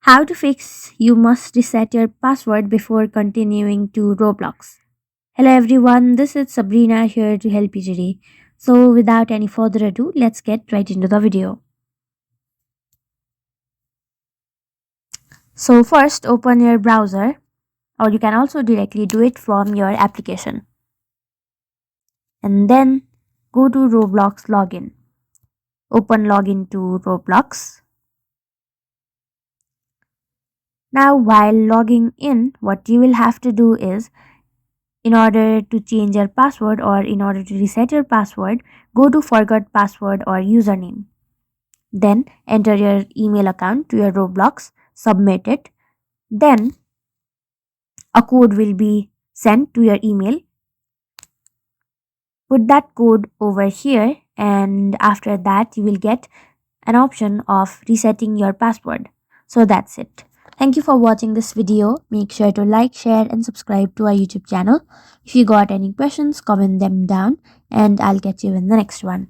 How to fix you must reset your password before continuing to Roblox. Hello everyone, this is Sabrina here to help you today. So without any further ado, let's get right into the video. So first open your browser, or you can also directly do it from your application. And then go to Roblox login. Open login to Roblox. Now while logging in, what you will have to do is, in order to change your password or in order to reset your password, go to forgot password or username. Then enter your email account to your Roblox, submit it. Then a code will be sent to your email. Put that code over here, and after that you will get an option of resetting your password. So that's it. Thank you for watching this video. Make sure to like, share and subscribe to our YouTube channel. If you got any questions, comment them down and I'll catch you in the next one.